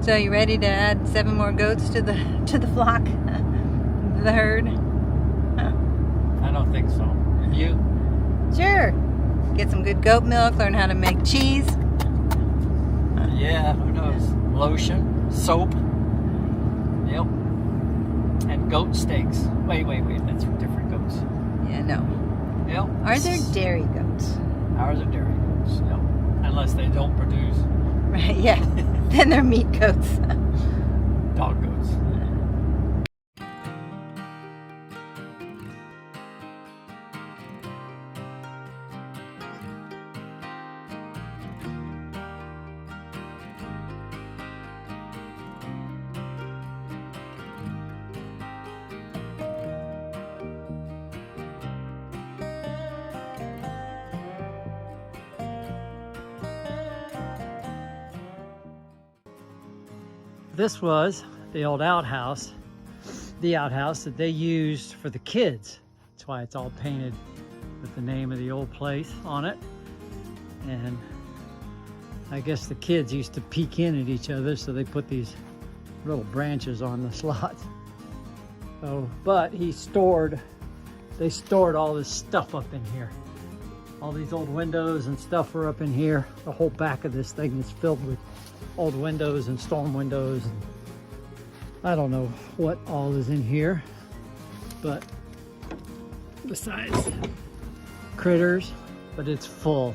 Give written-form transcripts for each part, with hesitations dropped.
So you ready to add 7 more goats to the flock? The herd? I don't think so. And you? Sure. Get some good goat milk, learn how to make cheese. Yeah, who knows? Lotion, soap. Yep. And goat steaks. Wait, that's different goats. Yeah, no. Yep. Are there dairy goats? Ours are dairy goats. Yep. Unless they don't produce Right, yeah. Then they're meat goats. dog goats. This was the old outhouse, that they used for the kids. That's why it's all painted with the name of the old place on it. And I guess the kids used to peek in at each other, so they put these little branches on the slots. So, but they stored all this stuff up in here. All these old windows and stuff are up in here. The whole back of this thing is filled with old windows and storm windows. And I don't know what all is in here, but besides critters, but it's full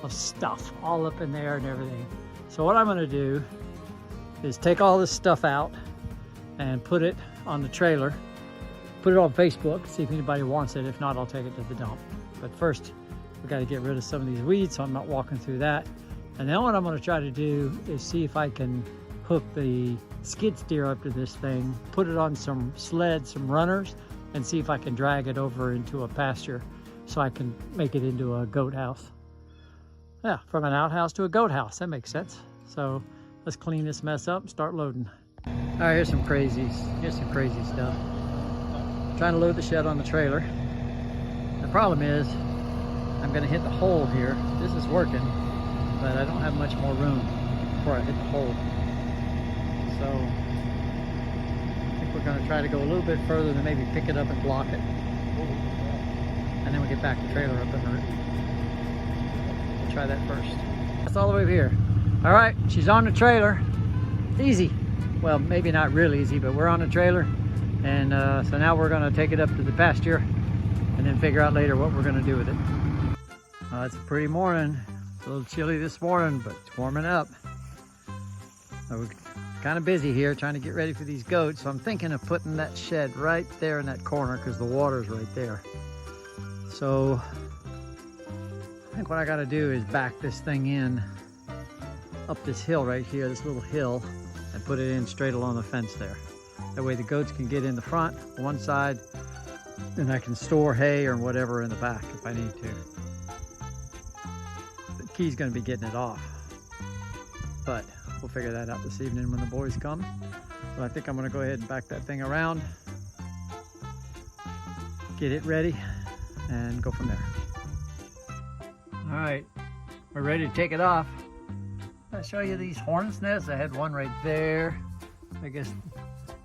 of stuff all up in there and everything. So what I'm going to do is take all this stuff out and put it on the trailer, put it on Facebook, see if anybody wants it. If not, I'll take it to the dump. But first, we got to get rid of some of these weeds, so I'm not walking through that. And then what I'm going to try to do is see if I can hook the skid steer up to this thing, put it on some sleds, some runners, and see if I can drag it over into a pasture so I can make it into a goat house. Yeah, from an outhouse to a goat house. That makes sense. So let's clean this mess up and start loading. All right, here's some crazy stuff. Trying to load the shed on the trailer. The problem is I'm going to hit the hole here. This is working, but I don't have much more room before I hit the hole. So I think we're going to try to go a little bit further and maybe pick it up and block it. And then we'll get back the trailer up and route. We'll try that first. That's all the way over here. All right, she's on the trailer. It's easy. Well, maybe not real easy, but we're on the trailer. And so now we're going to take it up to the pasture and then figure out later what we're going to do with it. It's a pretty morning. It's a little chilly this morning, but it's warming up. So we're kind of busy here trying to get ready for these goats. So I'm thinking of putting that shed right there in that corner because the water's right there. So I think what I got to do is back this thing in up this hill right here, this little hill, and put it in straight along the fence there. That way the goats can get in the front, one side, and I can store hay or whatever in the back if I need to. The key's going to be getting it off, but we'll figure that out this evening when the boys come. So I think I'm going to go ahead and back that thing around, get it ready, and go from there. All right, we're ready to take it off. I'll show you these hornet's nests. I had one right there. I guess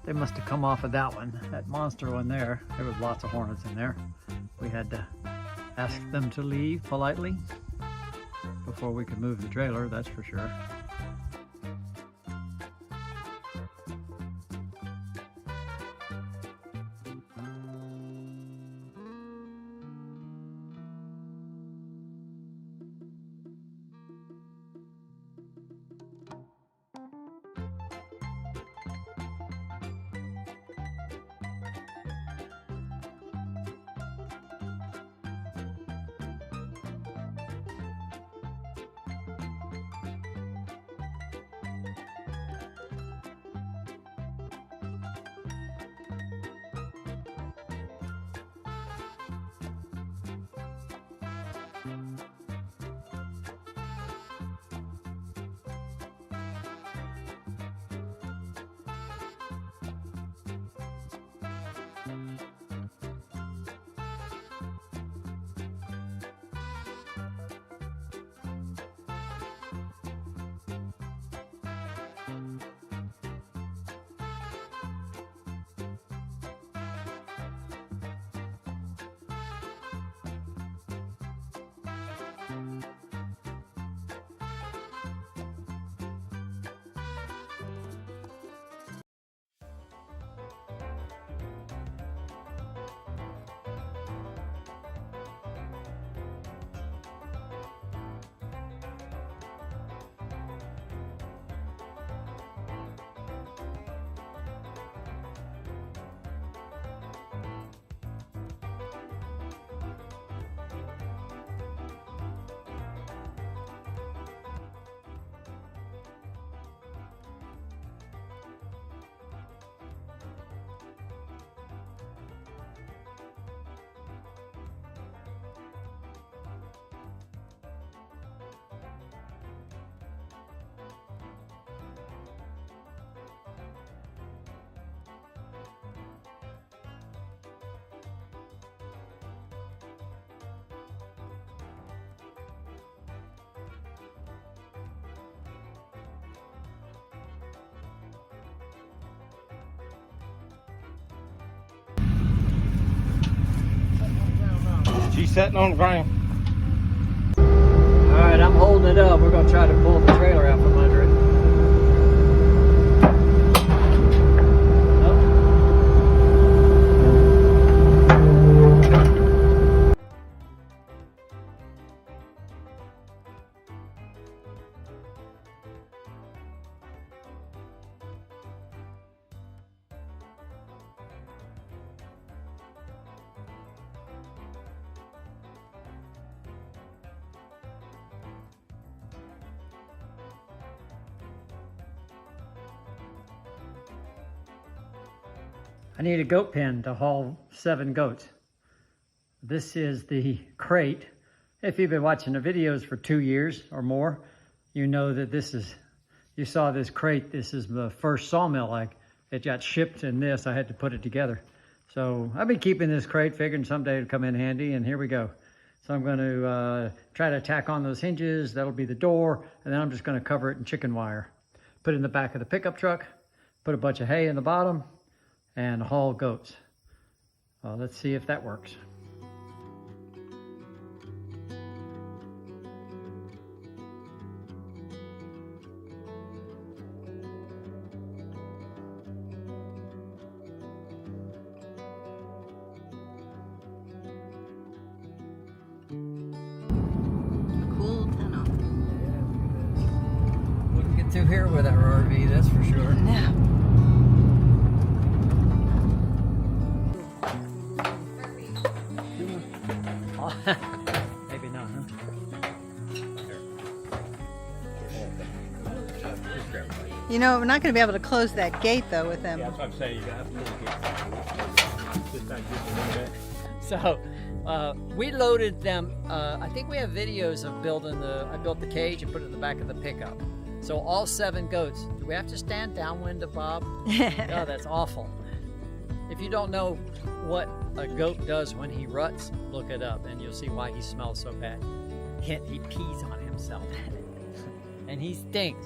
they must have come off of that one, that monster one there. There was lots of hornets in there. We had to ask them to leave politely before we could move the trailer, that's for sure. she's sitting on the ground. All right, I'm holding it up. We're gonna try to pull the trailer out from under it. I need a goat pen to haul 7 goats. This is the crate. If you've been watching the videos for 2 years or more, you know that you saw this crate. This is the first sawmill it got shipped, and I had to put it together. So I've been keeping this crate, figuring someday it'll come in handy, and here we go. So I'm going to try to tack on those hinges. That'll be the door, and then I'm just going to cover it in chicken wire. Put it in the back of the pickup truck, put a bunch of hay in the bottom, and haul goats. Let's see if that works. Cool tunnel. Wouldn't get through here with our RV, that's for sure. No. Maybe not, huh? You know, we're not going to be able to close that gate though with them. Yeah, that's what I'm saying. You have to get So we loaded them. I think we have videos of I built the cage and put it in the back of the pickup. So all 7 goats. Do we have to stand downwind of Bob? Oh, that's awful. If you don't know what a goat does when he ruts, look it up and you'll see why he smells so bad. He pees on himself. And he stinks.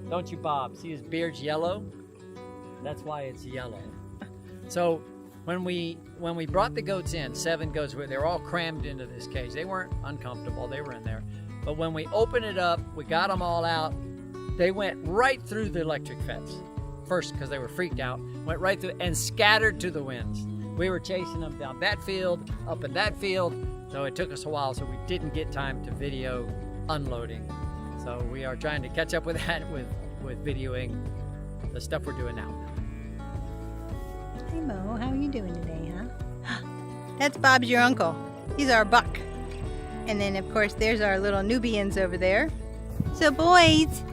Don't you, Bob? See his beard's yellow? That's why it's yellow. So when we brought the goats in, 7 goats, they were all crammed into this cage. They weren't uncomfortable, they were in there. But when we opened it up, we got them all out, they went right through the electric fence. First, because they were freaked out, went right through and scattered to the winds. We were chasing them down that field, up in that field, so it took us a while, so we didn't get time to video unloading. So we are trying to catch up with that with videoing the stuff we're doing now. Hey Mo, how are you doing today, huh? That's Bob's your uncle. He's our buck. And then of course there's our little Nubians over there. So boys,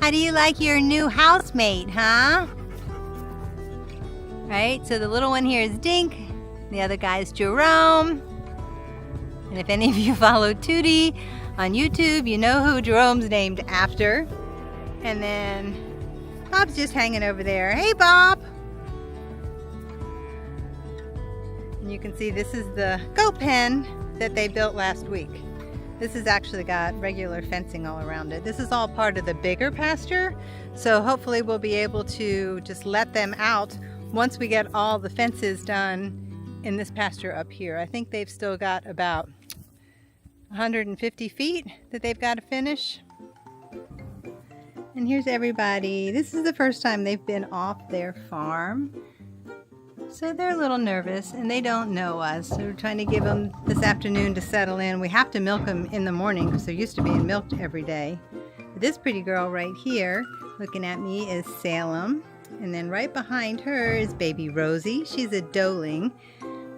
how do you like your new housemate, huh? Right, so the little one here is Dink, the other guy is Jerome. And if any of you follow Tootie on YouTube, you know who Jerome's named after. And then Bob's just hanging over there. Hey Bob! And you can see this is the goat pen that they built last week. This has actually got regular fencing all around it. This is all part of the bigger pasture, so hopefully we'll be able to just let them out once we get all the fences done in this pasture up here. I think they've still got about 150 feet that they've got to finish. And here's everybody. This is the first time they've been off their farm. So they're a little nervous and they don't know us. So we're trying to give them this afternoon to settle in. We have to milk them in the morning because they're used to being milked every day. But this pretty girl right here looking at me is Salem. And then right behind her is baby Rosie. She's a doeling.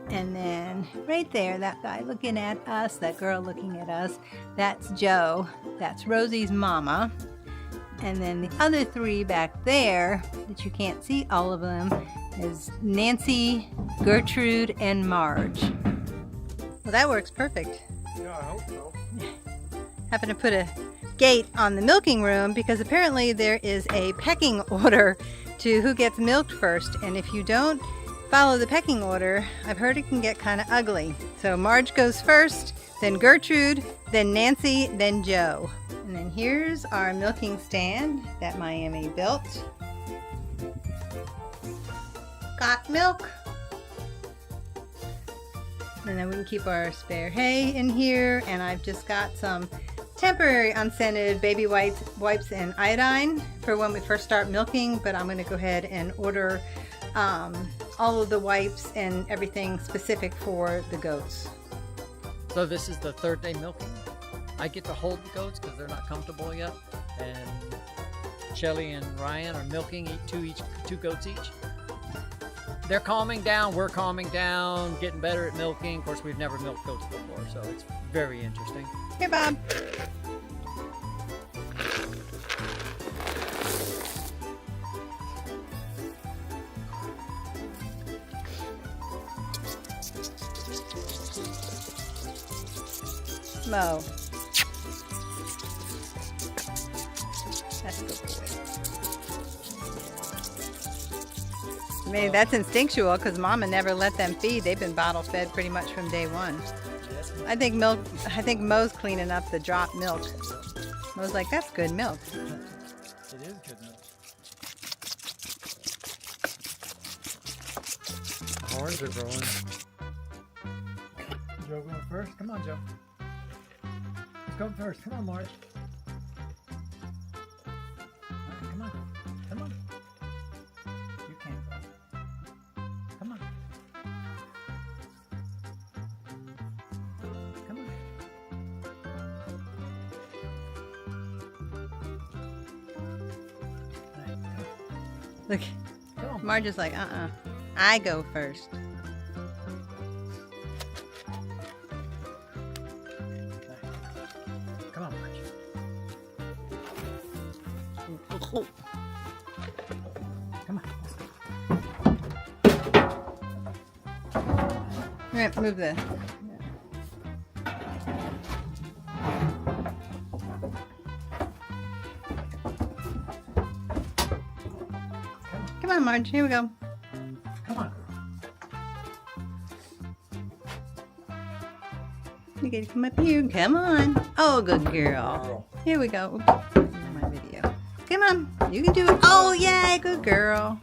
And then right there, that guy looking at us, that girl looking at us, that's Joe. That's Rosie's mama. And then the other 3 back there that you can't see all of them is Nancy, Gertrude, and Marge. Well, that works perfect. Yeah, I hope so. Happen to put a gate on the milking room because apparently there is a pecking order to who gets milked first. And if you don't follow the pecking order, I've heard it can get kind of ugly. So Marge goes first, then Gertrude, then Nancy, then Joe. And then here's our milking stand that Miami built. Got milk? And then we can keep our spare hay in here. And I've just got some temporary unscented baby wipes and iodine for when we first start milking, but I'm going to go ahead and order all of the wipes and everything specific for the goats. So this is the third day milking. I get to hold the goats because they're not comfortable yet, and Shelly and Ryan are milking two goats each. They're calming down, we're calming down, getting better at milking. Of course, we've never milked goats before, so it's very interesting. Here, Bob. Mo. That's a good boy. Maybe that's instinctual because Mama never let them feed. They've been bottle fed pretty much from day one. I think Mo's cleaning up the dropped milk. Mo's like, that's good milk. It is good milk. The horns are growing. Joe going first? Come on, Joe. Let's go first. Come on, Marge. Come on. Come on. You can't go. Come on. Come on. Look, Come on. Marge is like, I go first. Come on, Marge. Come on. All right, move the. Come on, Marge. Here we go. Come on. You gotta come up here. Come on. Oh, good girl. Here we go. Oops, my video. Come on. You can do it. Oh, yay. Good girl.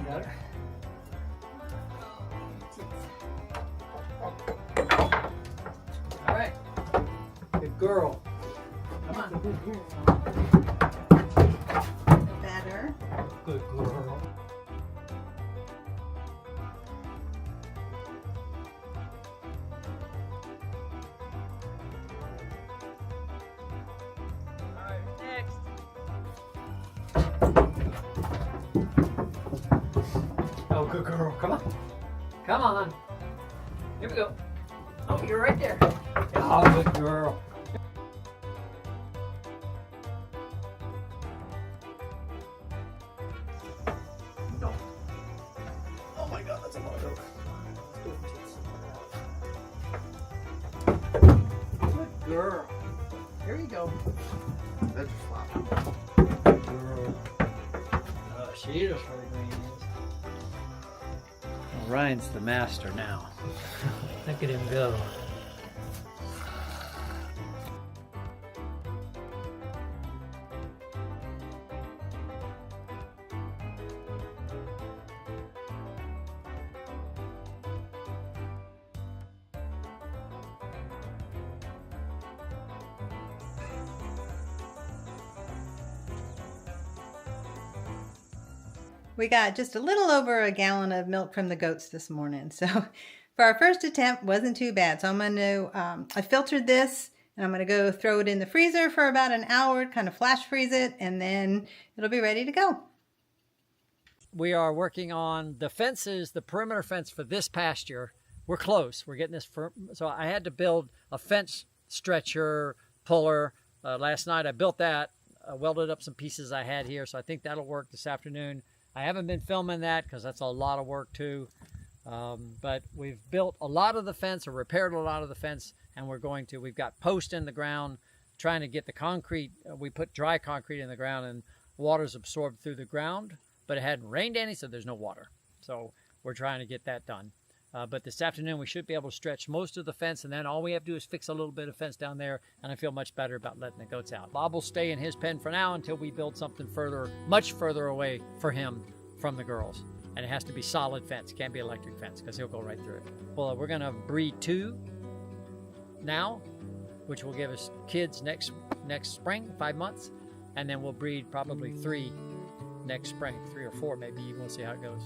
Got her. All right. Good girl. Come on. Better. Good girl. All right, next. Oh, good girl. Come on. Come on. Here we go. Oh, you're right there. Oh, good girl. No. Oh my God, that's a lot of Good girl. Here you go. That's flop. Good girl. Oh, she is for the green. Well, Ryan's the master now. Look at him go. We got just a little over a gallon of milk from the goats this morning. So for our first attempt, wasn't too bad. So I'm going to, I filtered this and I'm going to go throw it in the freezer for about an hour, kind of flash freeze it, and then it'll be ready to go. We are working on the fences, the perimeter fence for this pasture. We're close. We're getting this so I had to build a fence stretcher puller. Last night I built that, welded up some pieces I had here. So I think that'll work this afternoon. I haven't been filming that because that's a lot of work too. But we've built a lot of the fence or repaired a lot of the fence and we've got posts in the ground, trying to get the concrete. We put dry concrete in the ground, and water's absorbed through the ground, but it hadn't rained any, so there's no water. So we're trying to get that done. But this afternoon, we should be able to stretch most of the fence, and then all we have to do is fix a little bit of fence down there, and I feel much better about letting the goats out. Bob will stay in his pen for now until we build something further, much further away for him from the girls. And it has to be solid fence. Can't be electric fence, because he'll go right through it. Well, we're going to breed 2 now, which will give us kids next spring, 5 months, and then we'll breed probably 3 next spring, 3 or 4 maybe. We'll see how it goes.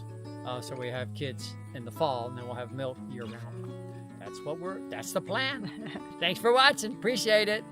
So we have kids in the fall, and then we'll have milk year round. That's the plan. Thanks for watching. Appreciate it.